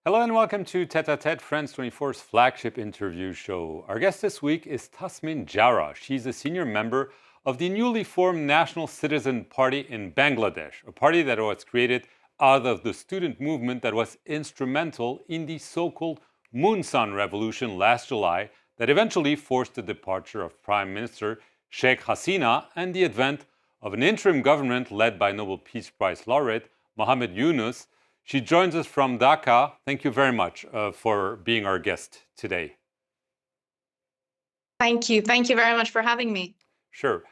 Hello and welcome to Tête-à-Tête, France 24's flagship interview show. Our guest this week is Tasmin Jara. She's a senior member of the newly formed National Citizen Party in Bangladesh, a party that was created out of the student movement that was instrumental in the so-called Monsoon Revolution last July that eventually forced the departure of Prime Minister Sheikh Hasina and the advent of an interim government led by Nobel Peace Prize laureate Mohamed Yunus. She joins us from Dhaka. Thank you very much for being our guest today. Thank you. Thank you very much for having me. Sure.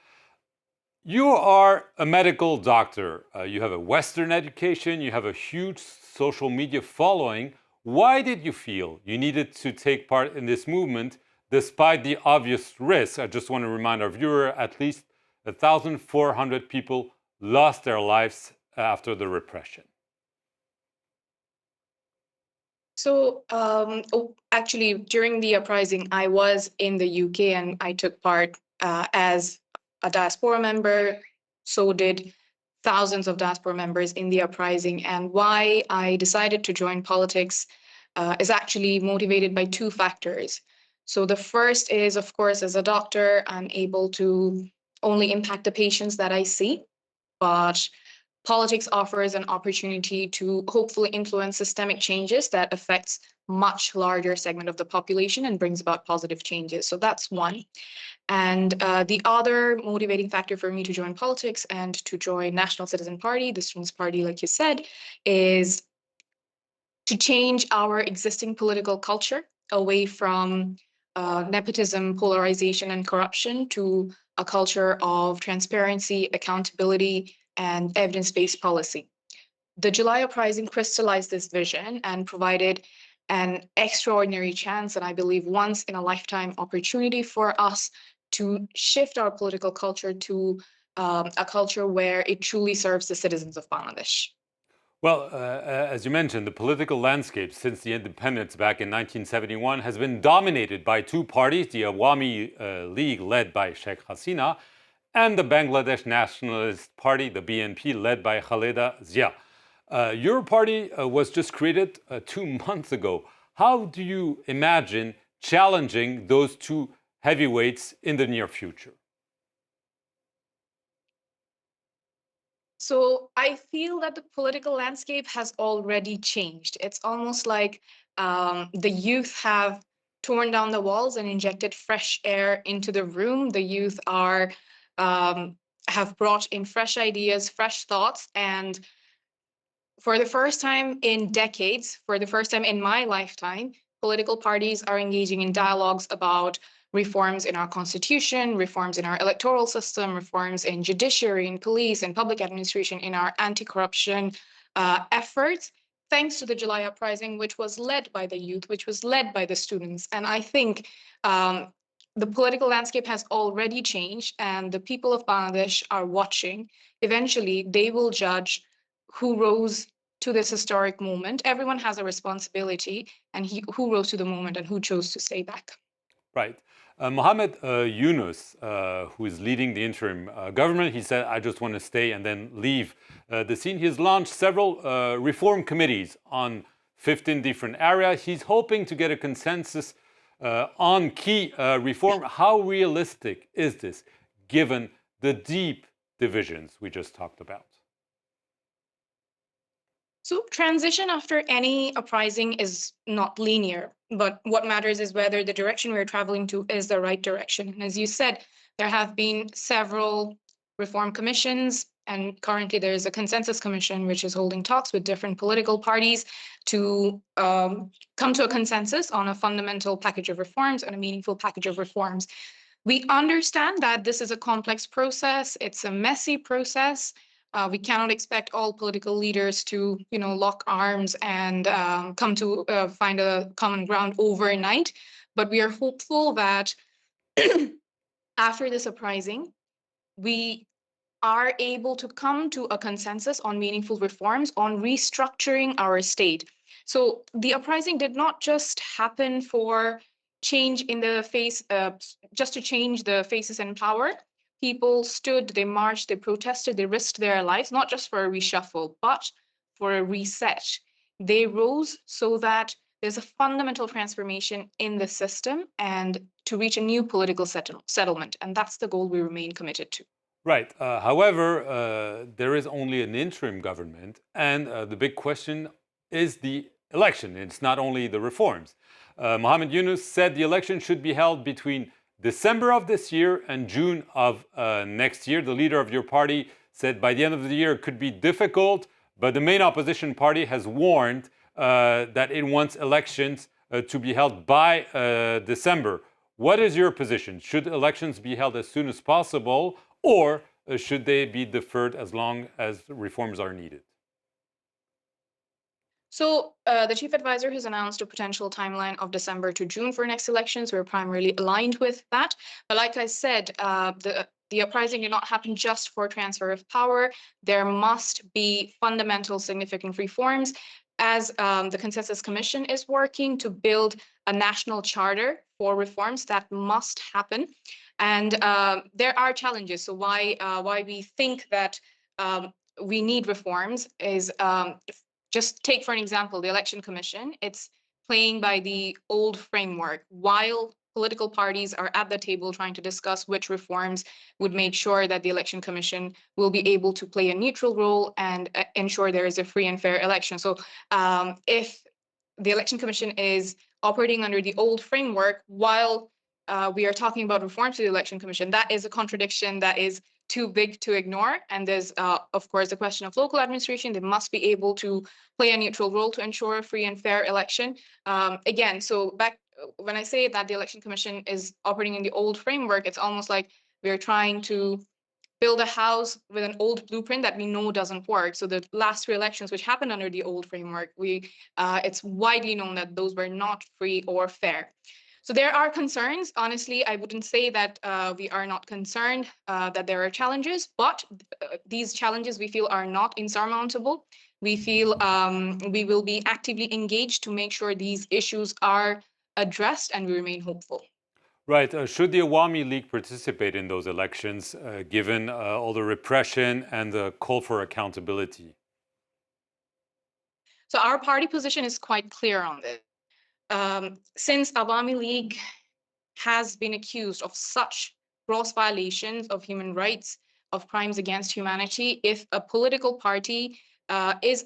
You are a medical doctor. You have a Western education. You have a huge social media following. Why did you feel you needed to take part in this movement despite the obvious risks? I just want to remind our viewer, at least 1,400 people lost their lives after the repression. So actually, during the uprising, I was in the UK and I took part as a diaspora member. So did thousands of diaspora members in the uprising. And why I decided to join politics is actually motivated by two factors. So the first is, of course, as a doctor, I'm able to only impact the patients that I see, but politics offers an opportunity to hopefully influence systemic changes that affects much larger segment of the population and brings about positive changes. So that's one. And the other motivating factor for me to join politics and to join National Citizen Party, the Students' Party, like you said, is to change our existing political culture away from nepotism, polarization, and corruption to a culture of transparency, accountability, and evidence-based policy. The July uprising crystallized this vision and provided an extraordinary chance, and I believe once in a lifetime opportunity for us to shift our political culture to a culture where it truly serves the citizens of Bangladesh. Well, as you mentioned, the political landscape since the independence back in 1971 has been dominated by two parties, the Awami League led by Sheikh Hasina and the Bangladesh Nationalist Party, the BNP, led by Khaleda Zia. Your party was just created 2 months ago. How do you imagine challenging those two heavyweights in the near future? So I feel that the political landscape has already changed. It's almost like the youth have torn down the walls and injected fresh air into the room. The youth are have brought in fresh ideas, fresh thoughts, and for the first time in decades, for the first time in my lifetime, political parties are engaging in dialogues about reforms in our constitution, reforms in our electoral system, reforms in judiciary, in police, and public administration, in our anti-corruption efforts, thanks to the July uprising, which was led by the youth, which was led by the students. And I think the political landscape has already changed, and the people of Bangladesh are watching. Eventually, they will judge who rose to this historic moment. Everyone has a responsibility, and who rose to the moment and who chose to stay back. Right. Mohamed Yunus, who is leading the interim government, he said, I just want to stay and then leave the scene. He has launched several reform committees on 15 different areas. He's hoping to get a consensus on key reform. How realistic is this, given the deep divisions we just talked about? So transition after any uprising is not linear, but what matters is whether the direction we're traveling to is the right direction. And as you said, there have been several reform commissions, and currently there is a consensus commission which is holding talks with different political parties to come to a consensus on a fundamental package of reforms and a meaningful package of reforms. We understand that this is a complex process, it's a messy process. We cannot expect all political leaders to, lock arms and come to find a common ground overnight. But we are hopeful that after this uprising, we are able to come to a consensus on meaningful reforms, on restructuring our state. So the uprising did not just happen for change in the face, just to change the faces in power. People stood, they marched, they protested, they risked their lives, not just for a reshuffle, but for a reset. They rose so that there's a fundamental transformation in the system and to reach a new political settlement. And that's the goal we remain committed to. Right. However, there is only an interim government, and the big question is the election. It's not only the reforms. Mohammed Yunus said the election should be held between December of this year and June of next year. The leader of your party said by the end of the year it could be difficult, but the main opposition party has warned that it wants elections to be held by December. What is your position? Should elections be held as soon as possible, or should they be deferred as long as reforms are needed? So the chief advisor has announced a potential timeline of December to June for next elections. We're primarily aligned with that. But like I said, the uprising did not happen just for transfer of power. There must be fundamental, significant reforms as the Consensus Commission is working to build a national charter for reforms that must happen. And there are challenges. So why we think that we need reforms is just take for an example the Election Commission. It's playing by the old framework while political parties are at the table trying to discuss which reforms would make sure that the Election Commission will be able to play a neutral role and ensure there is a free and fair election. So if the Election Commission is operating under the old framework while we are talking about reforms to the Election Commission, that is a contradiction that is too big to ignore. And there's, of course, the question of local administration. They must be able to play a neutral role to ensure a free and fair election. Again, so back when I say that the Election Commission is operating in the old framework, it's almost like we're trying to build a house with an old blueprint that we know doesn't work. So the last three elections, which happened under the old framework, it's widely known that those were not free or fair. So there are concerns. Honestly, I wouldn't say that we are not concerned that there are challenges, but these challenges we feel are not insurmountable. We feel we will be actively engaged to make sure these issues are addressed, and we remain hopeful. Right. Should the Awami League participate in those elections, given all the repression and the call for accountability? So our party position is quite clear on this. Since Awami League has been accused of such gross violations of human rights, of crimes against humanity, if a political party is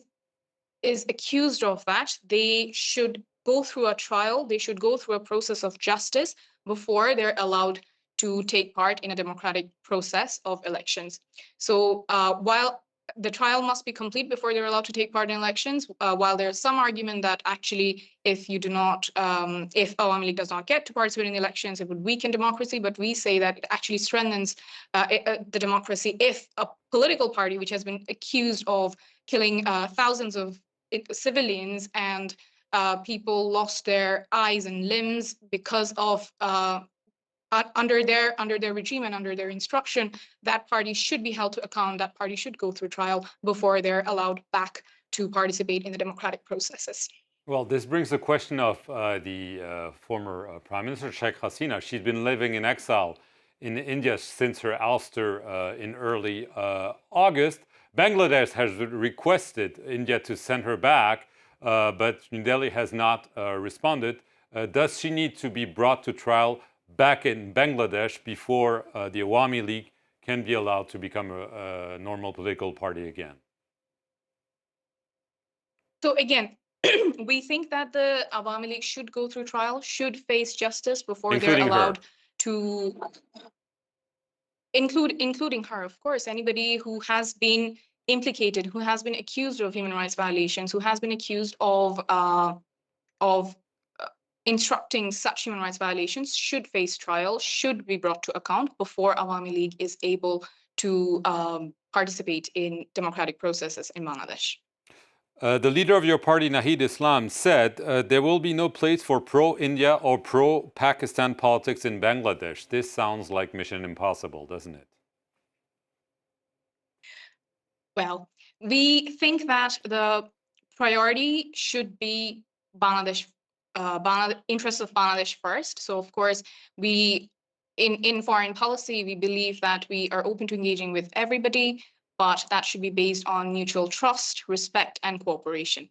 accused of that, they should go through a trial. They should go through a process of justice before they're allowed to take part in a democratic process of elections. So while the trial must be complete before they're allowed to take part in elections, while there's some argument that actually if you do not, if Awami League does not get to participate in the elections, it would weaken democracy. But we say that it actually strengthens the democracy if a political party, which has been accused of killing thousands of civilians and people lost their eyes and limbs because of under their regime and under their instruction, that party should be held to account. That party should go through trial before they're allowed back to participate in the democratic processes. Well, this brings the question of the former Prime Minister Sheikh Hasina. She's been living in exile in India since her ouster in early August. Bangladesh has requested India to send her back, but New Delhi has not responded. Does she need to be brought to trial back in Bangladesh before the Awami League can be allowed to become a normal political party again? So again, we think that the Awami League should go through trial, should face justice before they're Including her. allowed to including her, of course, anybody who has been implicated, who has been accused of human rights violations, who has been accused of instructing such human rights violations should face trial, should be brought to account before Awami League is able to participate in democratic processes in Bangladesh. The leader of your party, Nahid Islam, said there will be no place for pro-India or pro-Pakistan politics in Bangladesh. This sounds like Mission Impossible, doesn't it? Well, we think that the priority should be Bangladesh, interests of Bangladesh first. So, of course, in foreign policy, we believe that we are open to engaging with everybody, but that should be based on mutual trust, respect, and cooperation.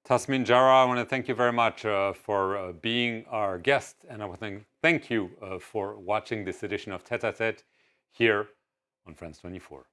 Tasmin, Jara, I want to thank you very much for being our guest. And I want to thank you for watching this edition of Tête à Tête here on France 24.